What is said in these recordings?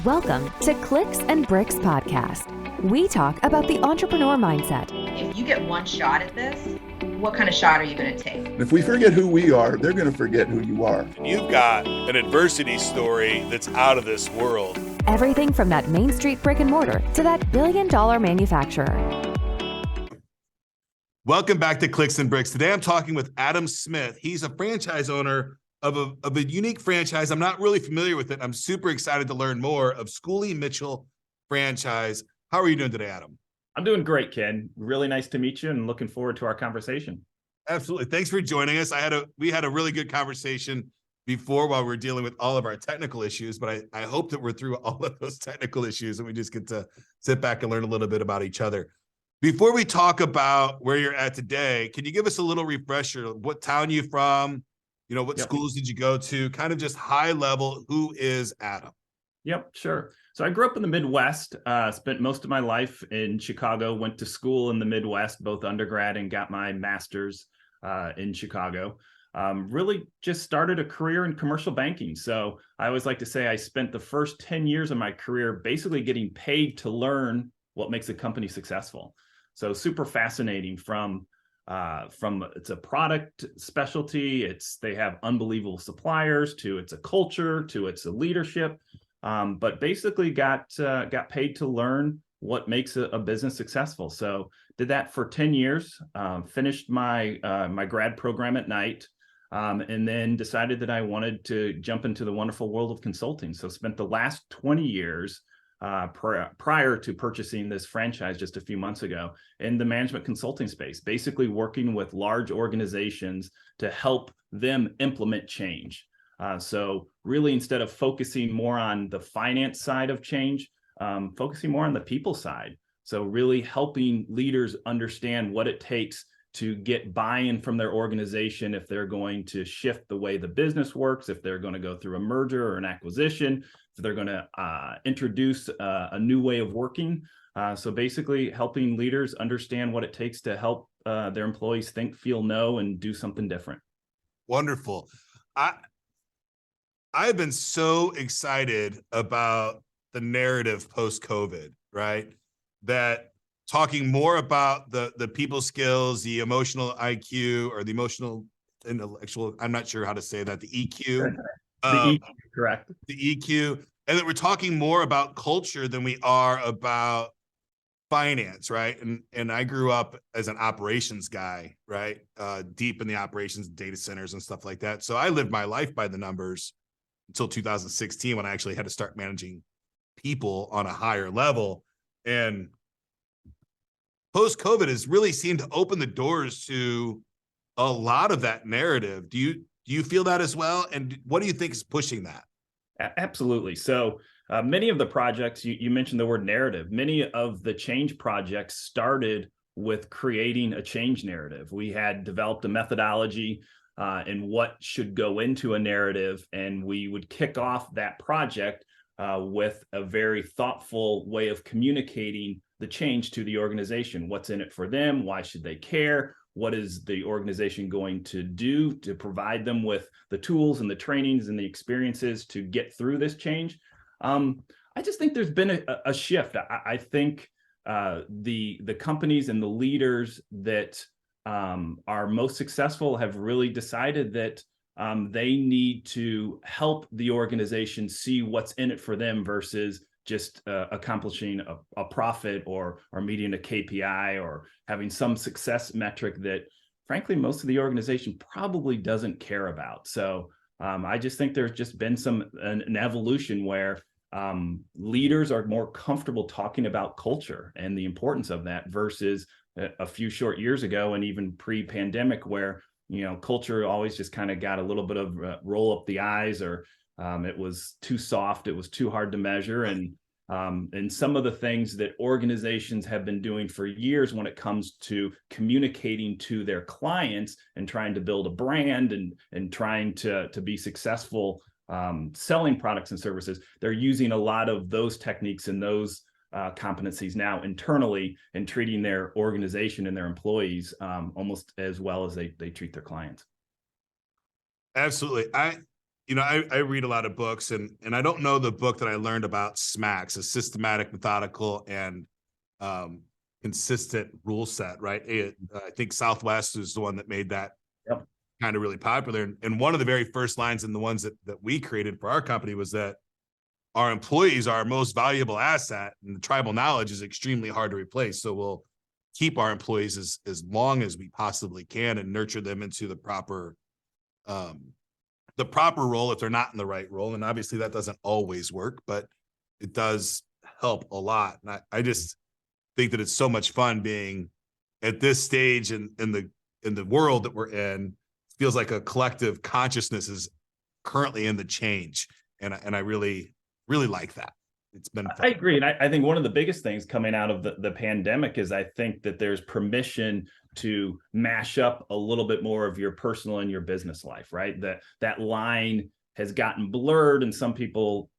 Welcome to Clicks and Bricks Podcast. We talk about the entrepreneur mindset. If you get one shot at this, what kind of shot are you going to take? If we forget who we are, they're going to forget who you are. You've got an adversity story that's out of this world. Everything from that Main Street brick and mortar to that billion-dollar manufacturer. Welcome back to Clicks and Bricks. Today I'm talking with Adam Smith. He's a franchise owner of a unique franchise. I'm not really familiar with it. I'm super excited to learn more of Schooley Mitchell franchise. How are you doing today, Adam? I'm doing great, Ken. Really nice to meet you and looking forward to our conversation. Absolutely. Thanks for joining us. We had a really good conversation before while we were dealing with all of our technical issues, but I hope that we're through all of those technical issues and we just get to sit back and learn a little bit about each other. Before we talk about where you're at today, can you give us a little refresher? What town you from? You know, what schools did you go to? Kind of just high level, who is Adam? Yep, sure. So I grew up in the Midwest, spent most of my life in Chicago, went to school in the Midwest, both undergrad and got my master's in Chicago. Really just started a career in commercial banking. So I always like to say I spent the first 10 years of my career basically getting paid to learn what makes a company successful. So super fascinating from it's a product specialty, they have unbelievable suppliers, to it's a culture, to it's a leadership. But basically got paid to learn what makes a business successful. So did that for 10 years, finished my grad program at night, and then decided that I wanted to jump into the wonderful world of consulting. So spent the last 20 years prior to purchasing this franchise just a few months ago in the management consulting space, basically working with large organizations to help them implement change. So really, instead of focusing more on the finance side of change, focusing more on the people side. So really helping leaders understand what it takes to get buy-in from their organization if they're going to shift the way the business works, if they're going to go through a merger or an acquisition, if they're going to introduce a new way of working. So basically helping leaders understand what it takes to help their employees think, feel, know, and do something different. Wonderful. I've been so excited about the narrative post-COVID, right? That talking more about the people skills, the emotional IQ or the emotional intellectual, I'm not sure how to say that, the EQ. The EQ, correct. The EQ. And that we're talking more about culture than we are about finance, right? And I grew up as an operations guy, right? Deep in the operations, data centers and stuff like that. So I lived my life by the numbers until 2016 when I actually had to start managing people on a higher level. And post-COVID has really seemed to open the doors to a lot of that narrative. Do you feel that as well? And what do you think is pushing that? Absolutely. So many of the projects, you mentioned the word narrative, many of the change projects started with creating a change narrative. We had developed a methodology and what should go into a narrative. And we would kick off that project with a very thoughtful way of communicating the change to the organization. What's in it for them? Why should they care? What is the organization going to do to provide them with the tools and the trainings and the experiences to get through this change? I just think there's been a shift. I think the companies and the leaders that are most successful have really decided that they need to help the organization see what's in it for them versus just accomplishing a profit or meeting a KPI or having some success metric that, frankly, most of the organization probably doesn't care about. So I just think there's just been an evolution where leaders are more comfortable talking about culture and the importance of that versus a few short years ago and even pre-pandemic where, culture always just kind of got a little bit of roll up the eyes or it was too soft, it was too hard to measure. And some of the things that organizations have been doing for years when it comes to communicating to their clients and trying to build a brand and trying to be successful selling products and services, they're using a lot of those techniques and those competencies now internally and treating their organization and their employees almost as well as they treat their clients. Absolutely. I read a lot of books, and I don't know the book that I learned about SMACS, a systematic, methodical, and consistent rule set, right? I think Southwest is the one that made that kind of really popular. And one of the very first lines, and the ones that we created for our company, was that our employees are our most valuable asset, and the tribal knowledge is extremely hard to replace. So we'll keep our employees as long as we possibly can and nurture them into the proper role if they're not in the right role. And obviously that doesn't always work, but it does help a lot. And I just think that it's so much fun being at this stage in the world that we're in. It feels like a collective consciousness is currently in the change. And I really like that. It's been fun. I agree. And I think one of the biggest things coming out of the pandemic is I think that there's permission to mash up a little bit more of your personal and your business life, right? That line has gotten blurred, and some people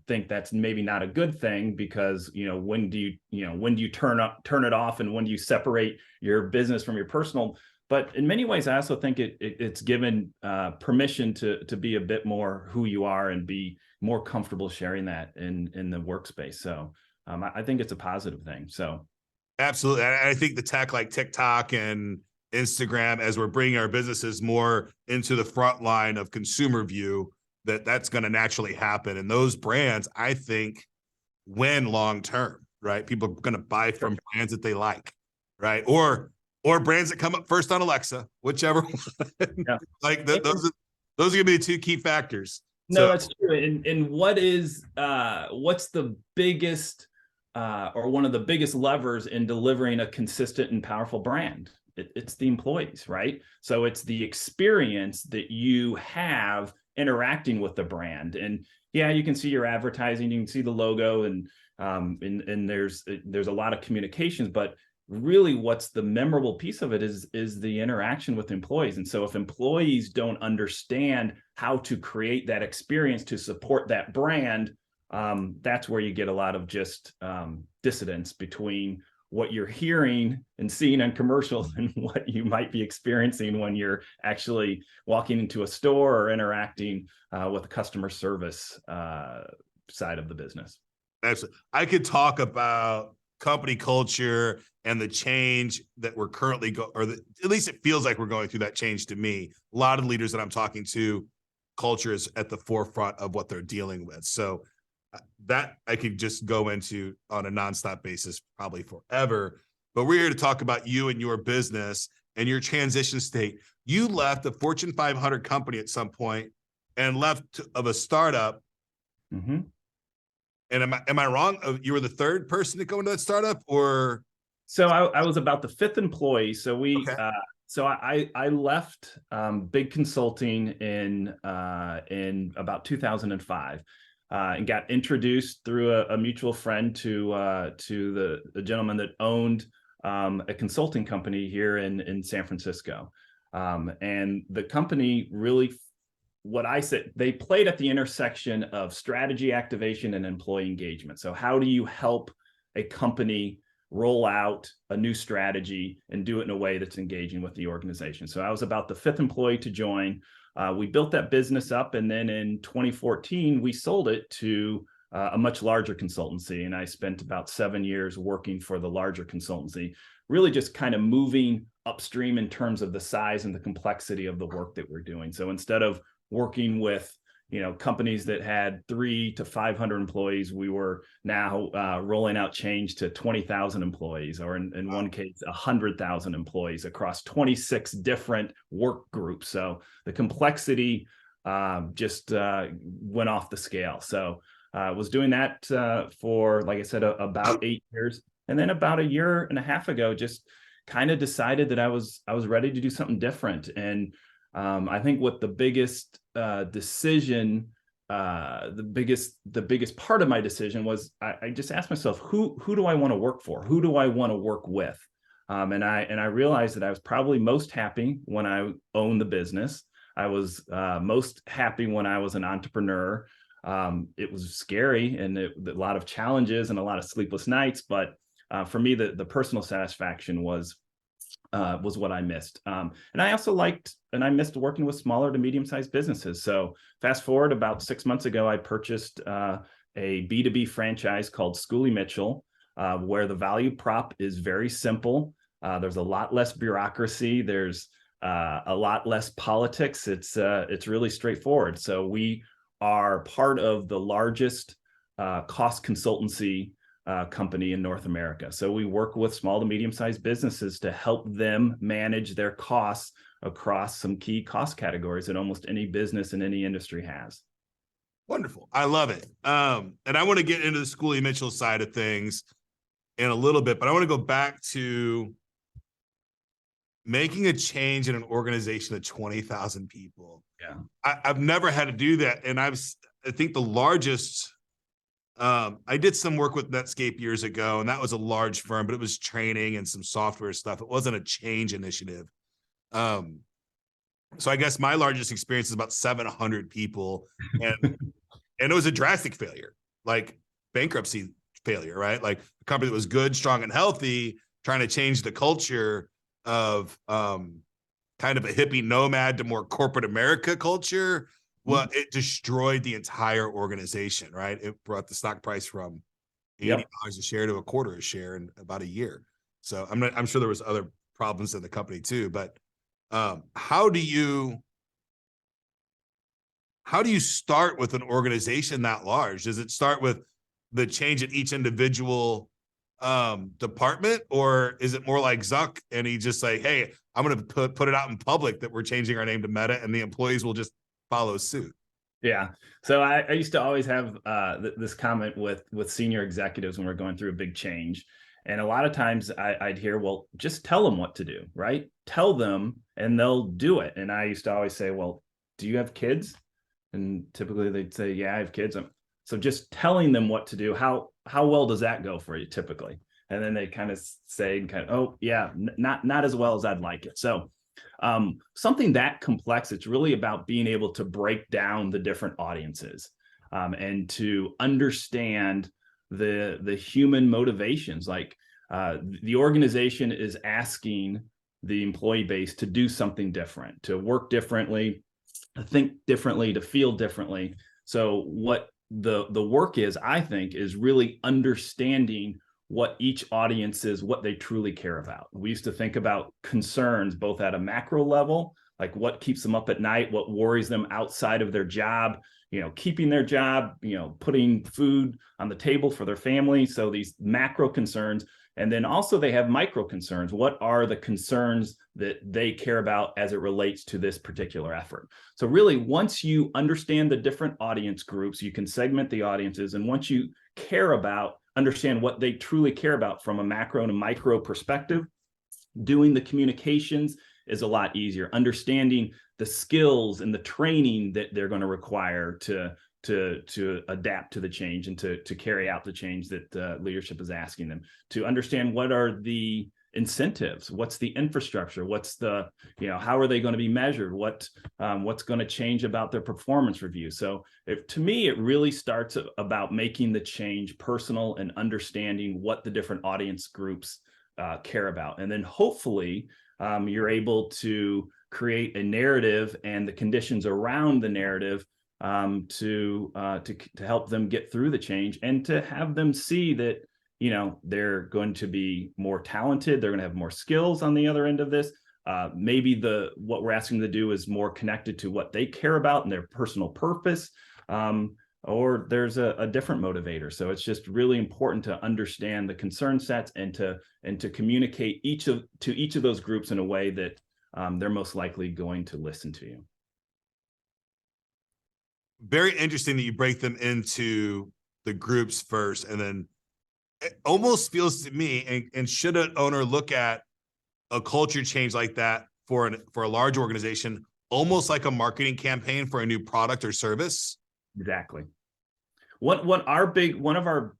think that's maybe not a good thing, because when do you turn it off, and when do you separate your business from your personal? But in many ways, I also think it's given permission to be a bit more who you are and be more comfortable sharing that in the workspace. So I think it's a positive thing. So absolutely. I think the tech like TikTok and Instagram, as we're bringing our businesses more into the front line of consumer view, that's going to naturally happen. And those brands, I think, win long term, right? People are going to buy from brands that they like, right? Or brands that come up first on Alexa, whichever one. Yeah. Like those are going to be the two key factors. No, that's true. And what's the biggest or one of the biggest levers in delivering a consistent and powerful brand? It's the employees, right? So it's the experience that you have interacting with the brand. And yeah, you can see your advertising, you can see the logo, and there's a lot of communications, but really what's the memorable piece of it is the interaction with employees. And so if employees don't understand how to create that experience to support that brand, that's where you get a lot of just dissonance between what you're hearing and seeing on commercials and what you might be experiencing when you're actually walking into a store or interacting with the customer service side of the business. Absolutely. I could talk about company culture and the change that we're currently at least it feels like we're going through that change to me. A lot of leaders that I'm talking to, culture is at the forefront of what they're dealing with. So that I could just go into on a nonstop basis, probably forever. But we're here to talk about you and your business and your transition state. You left a Fortune 500 company at some point and left of a startup. Mm-hmm. And am I wrong? You were the third person to go into that startup, or? So I was about the fifth employee. So Okay. I left big consulting in about 2005. And got introduced through a mutual friend to the gentleman that owned a consulting company here in San Francisco. And the company really, what I said, they played at the intersection of strategy activation and employee engagement. So how do you help a company roll out a new strategy and do it in a way that's engaging with the organization? So I was about the fifth employee to join. We built that business up, and then in 2014, we sold it to a much larger consultancy. And I spent about 7 years working for the larger consultancy, really just kind of moving upstream in terms of the size and the complexity of the work that we're doing. So instead of working with companies that had 300 to 500 employees, we were now rolling out change to 20,000 employees, or in one case, 100,000 employees across 26 different work groups. So the complexity just went off the scale. So I was doing that for, like I said, about 8 years. And then about a year and a half ago, just kind of decided that I was ready to do something different. And I think what the biggest decision, the biggest part of my decision was I just asked myself, who do I want to work for? Who do I want to work with? And I realized that I was probably most happy when I owned the business. I was most happy when I was an entrepreneur. It was scary and a lot of challenges and a lot of sleepless nights, but for me, the personal satisfaction was was what I missed. And I also I missed working with smaller to medium-sized businesses. So fast forward about 6 months ago, I purchased a B2B franchise called Schooley Mitchell, where the value prop is very simple. There's a lot less bureaucracy. There's a lot less politics. It's really straightforward. So we are part of the largest cost consultancy company in North America. So we work with small to medium-sized businesses to help them manage their costs across some key cost categories that almost any business in any industry has. Wonderful. I love it. And I want to get into the Schooley Mitchell side of things in a little bit, but I want to go back to making a change in an organization of 20,000 people. Yeah. I've never had to do that. And I think the largest, I did some work with Netscape years ago, and that was a large firm, but it was training and some software stuff. It wasn't a change initiative. So I guess my largest experience is about 700 people, and it was a drastic failure, like bankruptcy failure, right? Like a company that was good, strong, and healthy, trying to change the culture of kind of a hippie nomad to more corporate America culture. Well, it destroyed the entire organization, right? It brought the stock price from $80 a share to $0.25 a share in about a year. So I'm sure there was other problems in the company too, but how do you start with an organization that large? Does it start with the change in each individual department, or is it more like Zuck and he just like, hey, I'm going to put it out in public that we're changing our name to Meta, and the employees will just follow suit? Yeah. So I used to always have this comment with senior executives when we're going through a big change. And a lot of times I'd hear, well, just tell them what to do, right? Tell them and they'll do it. And I used to always say, well, do you have kids? And typically they'd say, yeah, I have kids. So just telling them what to do, how well does that go for you typically? And then they kind of say, oh yeah, not as well as I'd like it. So something that complex, it's really about being able to break down the different audiences and to understand the human motivations. Like the organization is asking the employee base to do something different, to work differently, to think differently, to feel differently. So what the work is, I think, is really understanding what each audience is, what they truly care about. We used to think about concerns both at a macro level, like what keeps them up at night, what worries them outside of their job, keeping their job, putting food on the table for their family. So these macro concerns. And then also they have micro concerns. What are the concerns that they care about as it relates to this particular effort? So really, once you understand the different audience groups, you can segment the audiences. And once you understand what they truly care about from a macro and a micro perspective, doing the communications is a lot easier. Understanding the skills and the training that they're going to require to adapt to the change and to carry out the change that leadership is asking them. To understand what are the incentives, what's the infrastructure, what's the, how are they going to be measured, what's going to change about their performance review. So to me, it really starts about making the change personal and understanding what the different audience groups care about. And then hopefully you're able to create a narrative and the conditions around the narrative to help them get through the change, and to have them see that, they're going to be more talented, they're going to have more skills on the other end of this. Maybe what we're asking them to do is more connected to what they care about and their personal purpose, or there's a different motivator. So it's just really important to understand the concern sets and to communicate to each of those groups in a way that they're most likely going to listen to you. Very interesting that you break them into the groups first, and then it almost feels to me, and should an owner look at a culture change like that for a large organization, almost like a marketing campaign for a new product or service? Exactly. One of our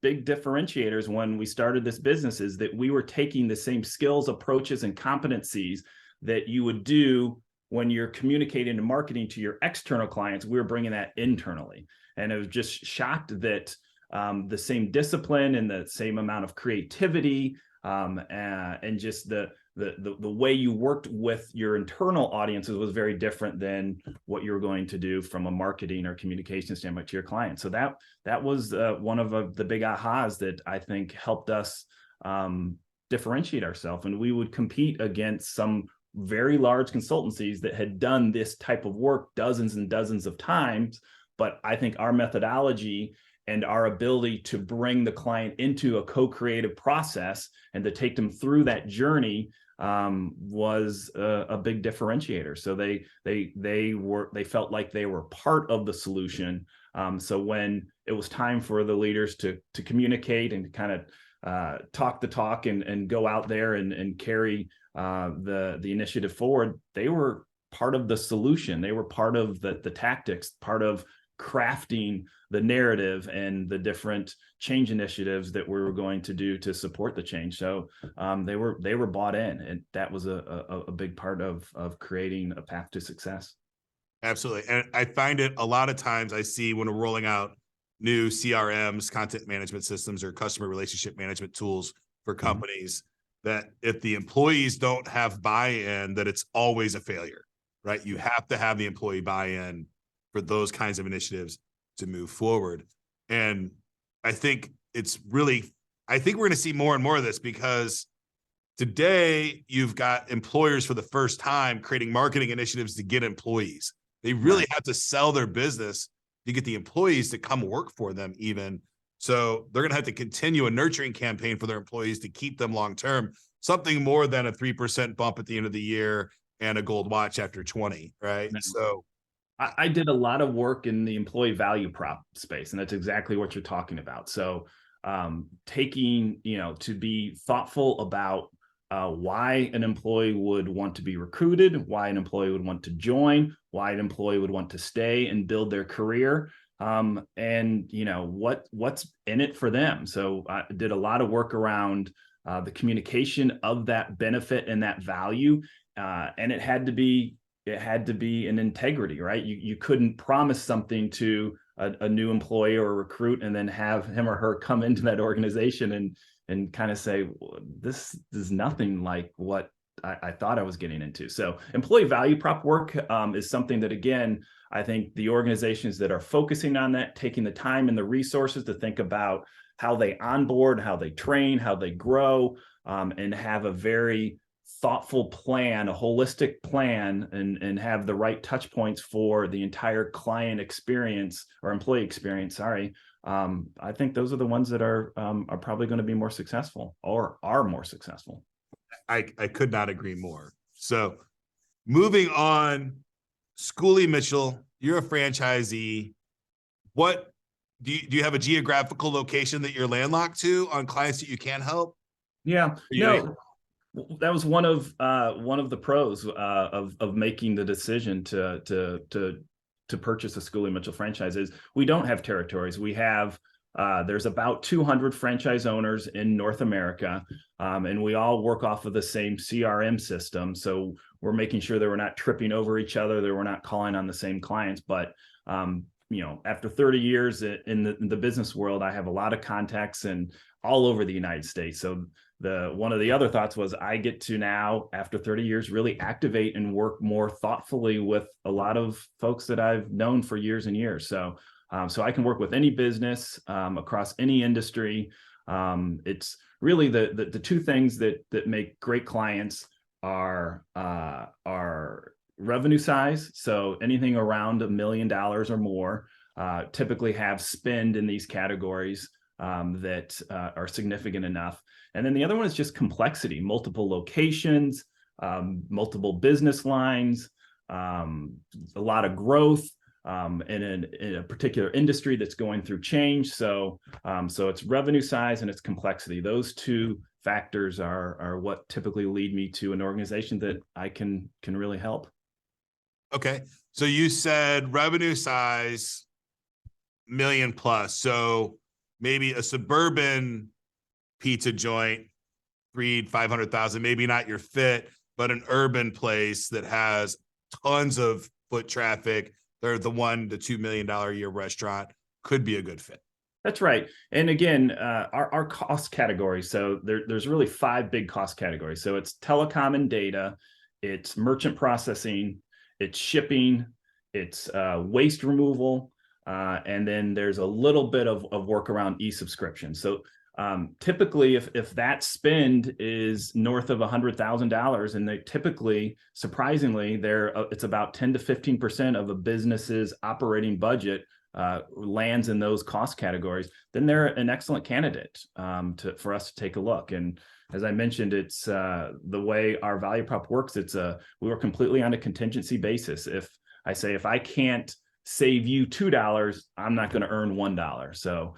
big differentiators when we started this business is that we were taking the same skills, approaches, and competencies that you would do when you're communicating and marketing to your external clients. We were bringing that internally. And I was just shocked that the same discipline and the same amount of creativity and just the the way you worked with your internal audiences was very different than what you were going to do from a marketing or communication standpoint to your clients. So that was one of the big ahas that I think helped us differentiate ourselves. And we would compete against some very large consultancies that had done this type of work dozens and dozens of times. But I think our methodology and our ability to bring the client into a co-creative process and to take them through that journey was a big differentiator. So they felt like they were part of the solution. So when it was time for the leaders to communicate and kind of talk the talk and go out there and carry the initiative forward, they were part of the solution. They were part of the tactics, part of crafting the narrative and the different change initiatives that we were going to do to support the change. So they were bought in, and that was a big part of creating a path to success. Absolutely. And I find it a lot of times I see when we're rolling out new CRMs, content management systems, or customer relationship management tools for companies, that if the employees don't have buy-in, that it's always a failure, right? You have to have the employee buy-in for those kinds of initiatives to move forward. And I think we're going to see more and more of this, because today you've got employers for the first time creating marketing initiatives to get employees. They really have to sell their business to get the employees to come work for them even. So they're going to have to continue a nurturing campaign for their employees to keep them long-term, something more than a 3% bump at the end of the year and a gold watch after 20, right? So I did a lot of work in the employee value prop space, and that's exactly what you're talking about. So taking, to be thoughtful about why an employee would want to be recruited, why an employee would want to join, why an employee would want to stay and build their career, and what's in it for them. So I did a lot of work around the communication of that benefit and that value, and it had to be an integrity, right? You couldn't promise something to a new employee or a recruit and then have him or her come into that organization and kind of say, this is nothing like what I thought I was getting into. So employee value prop work is something that, again, I think the organizations that are focusing on that, taking the time and the resources to think about how they onboard, how they train, how they grow, and have a very thoughtful plan, a holistic plan, and have the right touch points for the entire client experience or employee experience. I think those are the ones that are probably going to be more successful or are more successful. I could not agree more. So moving on, Schooley Mitchell, you're a franchisee. What do you have a geographical location that you're landlocked to on clients that you can't help? Yeah, no. That was one of the pros of making the decision to purchase a Schooley Mitchell franchise is we don't have territories. We have there's about 200 franchise owners in North America, and we all work off of the same CRM system. So we're making sure that we're not tripping over each other, that we're not calling on the same clients. But after 30 years in the business world, I have a lot of contacts and all over the United States. So one of the other thoughts was I get to now, after 30 years, really activate and work more thoughtfully with a lot of folks that I've known for years and years. So I can work with any business across any industry. It's really the two things that make great clients are revenue size. So anything around $1 million or more typically have spend in these categories that are significant enough. And then the other one is just complexity, multiple locations, multiple business lines, a lot of growth in a particular industry that's going through change. So it's revenue size and it's complexity. Those two factors are what typically lead me to an organization that I can really help. Okay. So you said revenue size $1 million plus. So maybe a suburban pizza joint, 500,000, maybe not your fit, but an urban place that has tons of foot traffic. They're the $1 to $2 million a year restaurant could be a good fit. That's right. And again, our cost categories. So there's really 5 big cost categories. So it's telecom and data, it's merchant processing, it's shipping, it's waste removal, and then there's a little bit of work around e-subscription. So typically, if that spend is north of $100,000, and they typically, surprisingly, it's about 10 to 15% of a business's operating budget lands in those cost categories, then they're an excellent candidate for us to take a look. And as I mentioned, it's the way our value prop works. We work completely on a contingency basis. If I can't save you $2, I'm not going to earn $1. So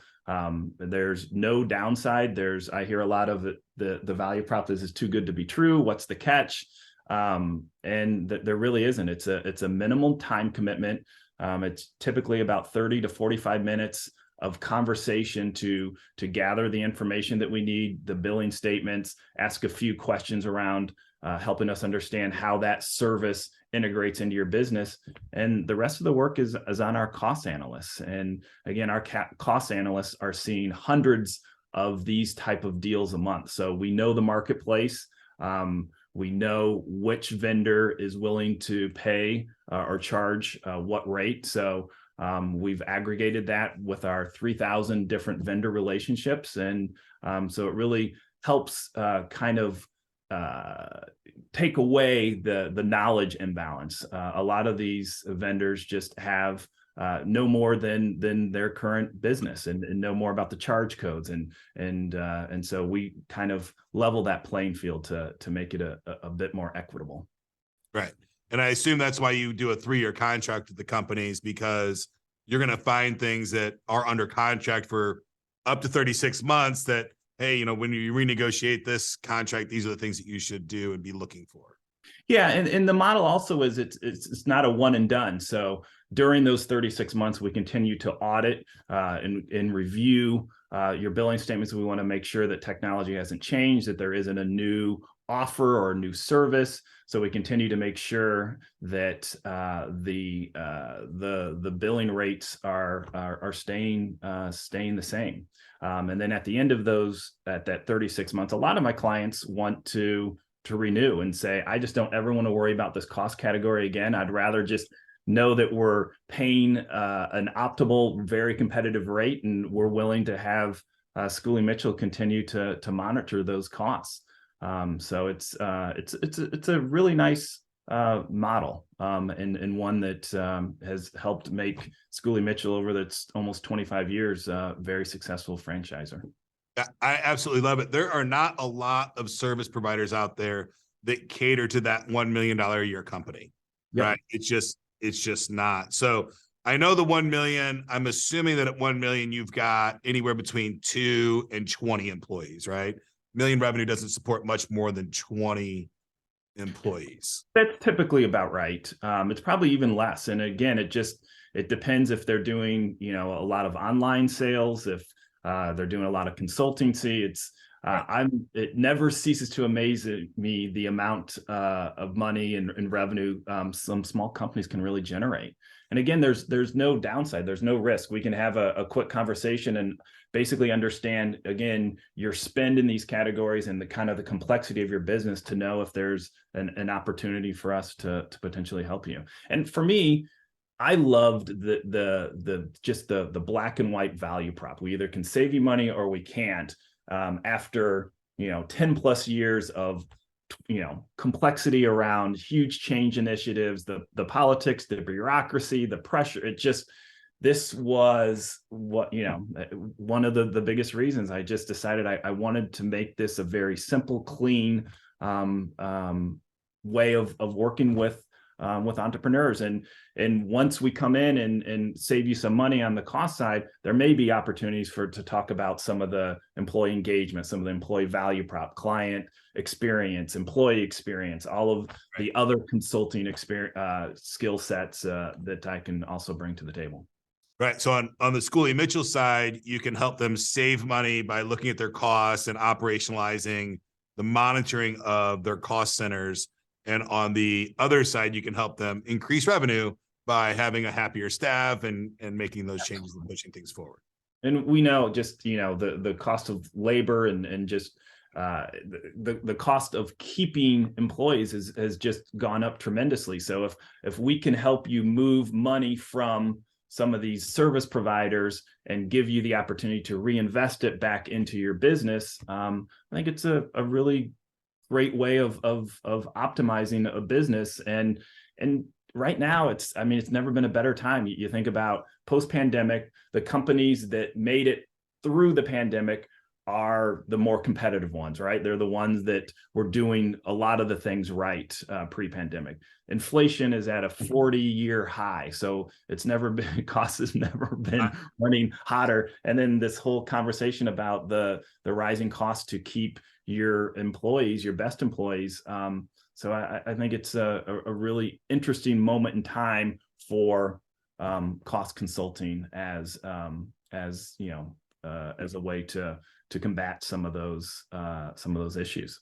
there's no downside. I hear a lot of the value prop is too good to be true. What's the catch? And there really isn't. It's a minimum time commitment. It's typically about 30 to 45 minutes of conversation to gather the information that we need, the billing statements, ask a few questions around helping us understand how that service integrates into your business. And the rest of the work is on our cost analysts. And again, our cost analysts are seeing hundreds of these type of deals a month. So we know the marketplace. We know which vendor is willing to pay or charge what rate. So we've aggregated that with our 3,000 different vendor relationships. And so it really helps kind of take away the knowledge imbalance. A lot of these vendors just have no more than their current business and know more about the charge codes. And so we kind of level that playing field to make it a bit more equitable. Right. And I assume that's why you do a 3-year contract with the companies, because you're going to find things that are under contract for up to 36 months that, hey, when you renegotiate this contract, these are the things that you should do and be looking for. Yeah, and the model also is it's not a one and done. So during those 36 months, we continue to audit and review your billing statements. We want to make sure that technology hasn't changed, that there isn't a new offer or a new service. So we continue to make sure that the billing rates are staying the same. And then at the end of that 36 months, a lot of my clients want to renew and say, I just don't ever want to worry about this cost category again. I'd rather just know that we're paying an optimal, very competitive rate, and we're willing to have Schooley Mitchell continue to monitor those costs. So it's a really nice model and one that has helped make Schooley Mitchell over that's almost 25 years very successful franchisor. I absolutely love it. There are not a lot of service providers out there that cater to that $1 million a year company, yep. Right? It's just not. So I know the 1 million, I'm assuming that at 1 million, you've got anywhere between 2 and 20 employees, right? Million revenue doesn't support much more than 20 employees. That's typically about right. It's probably even less. And again, it depends if they're doing, a lot of online sales, if they're doing a lot of consultancy. It never ceases to amaze me the amount of money and revenue some small companies can really generate. And again, there's no downside. There's no risk. We can have a quick conversation and basically understand, again, your spend in these categories and the kind of the complexity of your business to know if there's an opportunity for us to potentially help you. And for me, I loved the black and white value prop. We either can save you money or we can't. After 10 plus years of complexity around huge change initiatives, the politics, the bureaucracy, the pressure, this was one of the biggest reasons I just decided I wanted to make this a very simple, clean way of working with entrepreneurs. And once we come in and save you some money on the cost side, there may be opportunities to talk about some of the employee engagement, some of the employee value prop, client experience, employee experience, all of the other consulting skill sets that I can also bring to the table. Right. So on the Schooley Mitchell side, you can help them save money by looking at their costs and operationalizing the monitoring of their cost centers. And on the other side, you can help them increase revenue by having a happier staff and making those changes and pushing things forward. And we know just, the cost of labor and just the cost of keeping employees has just gone up tremendously. So if we can help you move money from some of these service providers and give you the opportunity to reinvest it back into your business, I think it's a really great way of optimizing a business. And right now it's never been a better time. You think about post-pandemic, the companies that made it through the pandemic are the more competitive ones, right? They're the ones that were doing a lot of the things right pre-pandemic. Inflation is at a 40-year high. So cost has never been running hotter. And then this whole conversation about the rising cost to keep your employees, your best employees. So I think it's a really interesting moment in time for cost consulting as a way to combat some of those issues.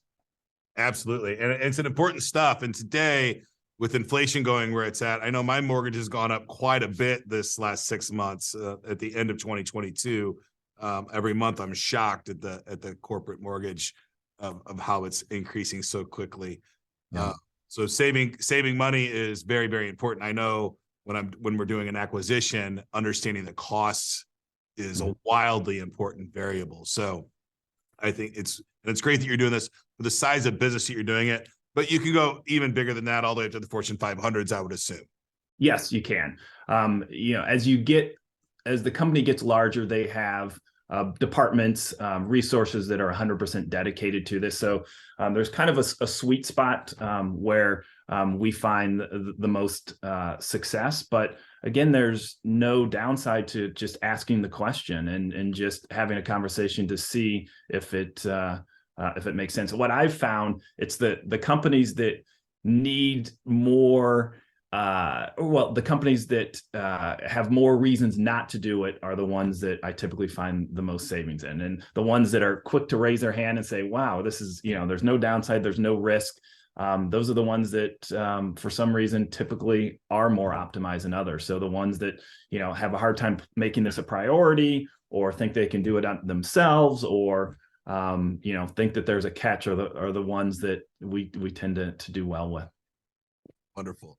Absolutely. And it's an important stuff. And today, with inflation going where it's at, I know my mortgage has gone up quite a bit this last 6 months at the end of 2022. Every month I'm shocked at the corporate mortgage of how it's increasing so quickly. Yeah. So saving money is very, very important. I know when we're doing an acquisition, understanding the costs is a wildly important variable. So I think it's great that you're doing this for the size of business that you're doing it, but you can go even bigger than that, all the way up to the Fortune 500s, I would assume. Yes, you can. As the company gets larger, they have departments, resources that are 100% dedicated to this. So there's kind of a sweet spot where we find the most success. But again, there's no downside to just asking the question and just having a conversation to see if it makes sense. What I've found, it's the companies that need more. The companies that have more reasons not to do it are the ones that I typically find the most savings in. And the ones that are quick to raise their hand and say, wow, this is, there's no downside, there's no risk. Those are the ones that for some reason typically are more optimized than others. So the ones that, have a hard time making this a priority, or think they can do it on themselves, or think that there's a catch, are the ones that we tend to do well with. Wonderful.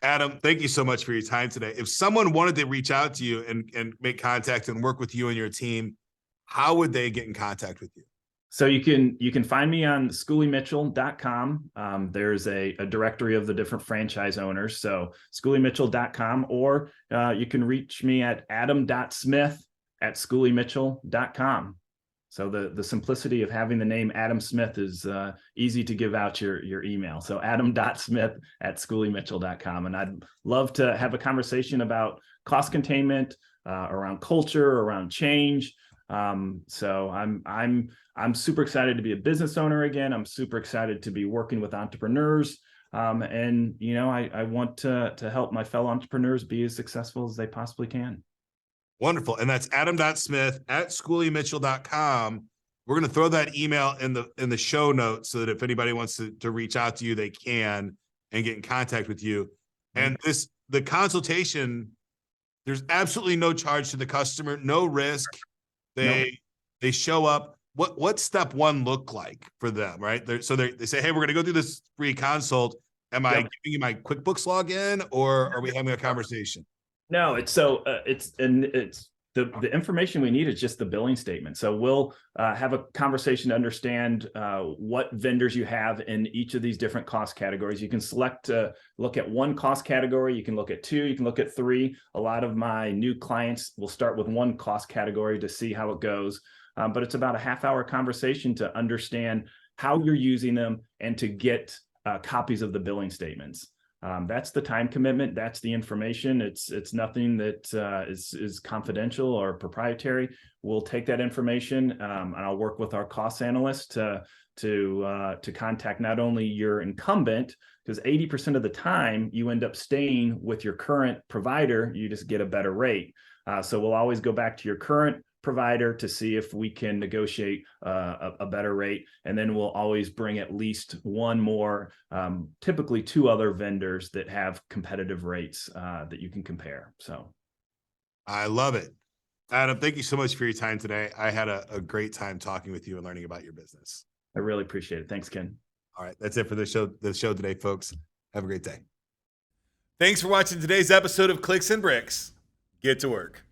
Adam, thank you so much for your time today. If someone wanted to reach out to you and make contact and work with you and your team, how would they get in contact with you? So you can find me on schooleymitchell.com. There's a directory of the different franchise owners. So schooleymitchell.com, or you can reach me at adam.smith@schooleymitchell.com. So the simplicity of having the name Adam Smith is easy to give out your email. So adam.smith@schooleymitchell.com. And I'd love to have a conversation about cost containment, around culture, around change. So I'm super excited to be a business owner again. I'm super excited to be working with entrepreneurs. And I want to help my fellow entrepreneurs be as successful as they possibly can. Wonderful. And that's adam.smith@schooleymitchell.com. We're going to throw that email in the show notes so that if anybody wants to reach out to you, they can and get in contact with you. And the consultation, there's absolutely no charge to the customer, no risk. They show up. What step one look like for them, right? They say, hey, we're going to go through this free consult. Am I giving you my QuickBooks login, or are we having a conversation? No, it's the information we need is just the billing statement. So we'll have a conversation to understand what vendors you have in each of these different cost categories. You can select to look at one cost category. You can look at two. You can look at three. A lot of my new clients will start with one cost category to see how it goes. But it's about a half-hour conversation to understand how you're using them and to get copies of the billing statements. That's the time commitment. That's the information. It's nothing that is confidential or proprietary. We'll take that information and I'll work with our cost analyst to contact not only your incumbent, because 80% of the time you end up staying with your current provider. You just get a better rate. So we'll always go back to your current provider to see if we can negotiate a better rate. And then we'll always bring at least one more, typically two other vendors that have competitive rates that you can compare. So I love it. Adam, thank you so much for your time today. I had a great time talking with you and learning about your business. I really appreciate it. Thanks, Ken. All right, that's it for the show today, folks. Have a great day. Thanks for watching today's episode of Clicks and Bricks. Get to work.